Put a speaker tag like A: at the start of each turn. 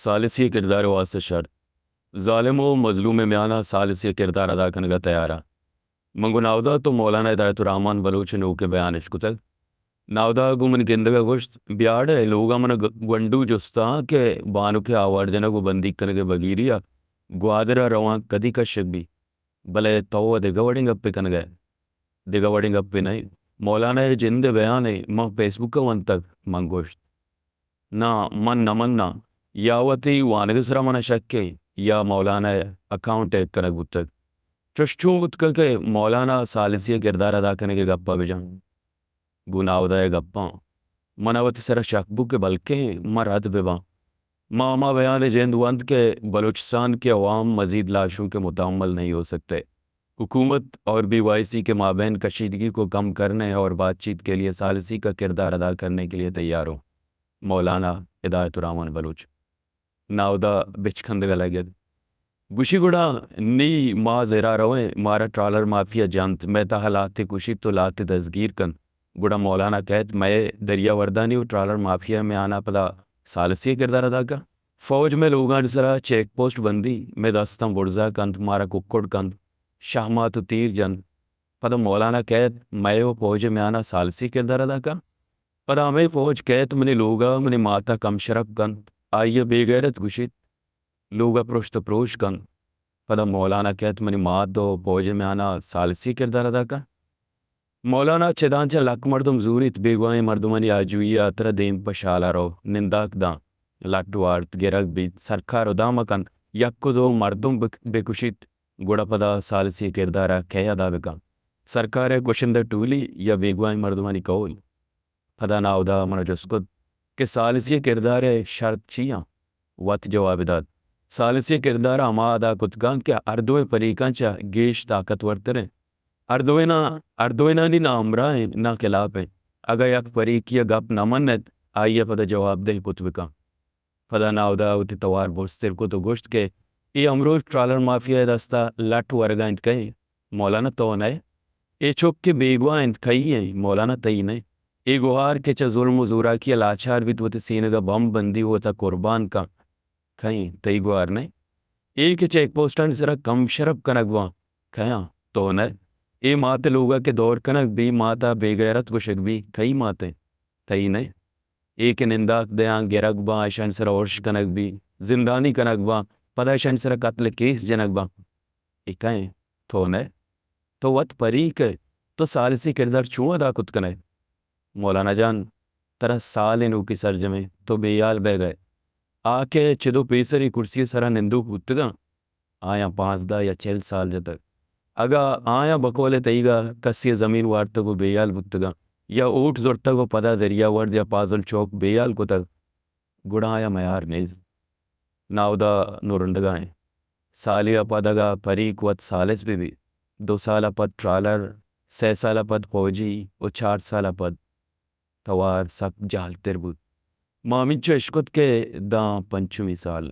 A: ثالثی کردار واسطے شرط ظالم و مظلوم میانہ ثالثی کردار ادا کرنے کا تیارہ منگو ناودا تو مولانا ہدایت الرحمان بلوچ نو کے بیان اشکتل ناودا گو من گندگا گوشت بیاڑے لوگا من گنڈو جستا کہ بانو کے آوار جنہ گو بندی کنگے بگیریا گوادرہ روان کدی کشک بھی بلے تو دگا وڑنگ اپے کنگے دگا وڑنگ اپے نہیں مولانا جند بیان ہے من فیس بک ون تک من گوشت نا من نمنا یاوتی وانگ سرا من شکے یا مولانا اکاؤنٹ ایک کنگ بتک چشچوں بتکل کے مولانا ثالثی کردار ادا کرنے کے گپا بجان گناودہ گپاں مناوت سر شک بک بلکہ مرد بباں ماما بیان جند وند کے بلوچستان کے عوام مزید لاشوں کے متعمل نہیں ہو سکتے. حکومت اور بی وائی سی کے مابین کشیدگی کو کم کرنے اور بات چیت کے لیے ثالثی کا کردار ادا کرنے کے لیے تیار ہوں. مولانا ہدایت الرحمان بلوچ ناودا بچکندگا لگد گوشی گڑا نی ما زیرا رویں مارا ٹرالر مافیا جانت میں تا حالات کشی تو لاتے دزگیر کن گڑا مولانا کہت میں دریا وردانی و ٹرالر مافیا میں آنا پدا ثالثی کردار ادا کر فوج میں لوگاں سرا چیک پوسٹ بندی میں دستم برزا کند مارا ککڑ کند شہمات تیر جند پدا مولانا کہت میں وہ فوج میں آنا ثالثی کردار ادا کر پدا میں فوج کہت منی لوگا منی ماتا کم شرف کند آئیے بے غیرت گشت لوگا پروشت پروش کند پدا مولانا کہت منی مات دو فوج میں آنا ثالثی کردار ادا کر مولانا چدانچہ لک مردم زوریت بیگوائیں مردمانی آجوئی آترا دیم پشالا رو ننداک دان لٹ وارت گرگ بیت سرکارو دامکن یکو دو مردم بکشت گوڑا پدا ثالثی کردارا کہیا دا بکا سرکار گوشندہ ٹولی یا بیگوائیں مردمانی کول پدا ناودا منو جسکد کہ ثالثی کردار شرط چیاں وات جواب داد ثالثی کردار اما ادا کتگان کہ اردوئے پریکان چا گیش طاقتور تریں اردوئے نی نہ امرائیں نہ خلافیں اگر یک پریکی گپ نہ منت آئیے پدا جواب دے کتبکا پدا ناودا اوتی توار بوستر کو تو گوشت کے ای امروز ٹرالر مافیا دستا لٹ ورگائنت کہیں مولانا تو نئے ای چوک کے بیگوا انت کئی ہیں مولانا تئی نئے ای گوہار کے چا ظلم و زورا کی لاچار بیت وط سینگا بم بندی ہوتا قربان کا کہیں تئی گوہار نئے ای کے چیک پوسٹان سرا کم شرب کنگوان کہیں تو نئے ای مات لوگا کے دور کنگ بھی ماتا بے غیرت گشک بھی کئی ماتیں تئی نئے ایک ننداک دیاں گرگ با ایشان سر عرش کنگ بھی زندانی کنگ با پدا ایشان سر قتل کیس جنگ با ایکائیں تو نئے تو وط پریک تو ثالثی کردار چون ادا کت کنے مولانا جان ترہ سال انو کی سرجمیں تو بیال بے گئے آکے چدو پیسری کرسی سرا نندو پوتگا آیا 15 یا 40 سال جتک اگا آیا بکولے تیگا کسی زمین وارتگو بیال بوتگا یا اوٹ زورتگو پدا دریا ورد یا پازل چوک بیال کو تک گڑا آیا میار نیز ناودا نورندگائیں سالیا پدگا پریک وط سالس بھی 2 سالہ پد ٹرالر 6 سالہ پد فوجی و 4 سالہ پد توار سک جال تر بود مامچو اشکت کے داں 5ویں سال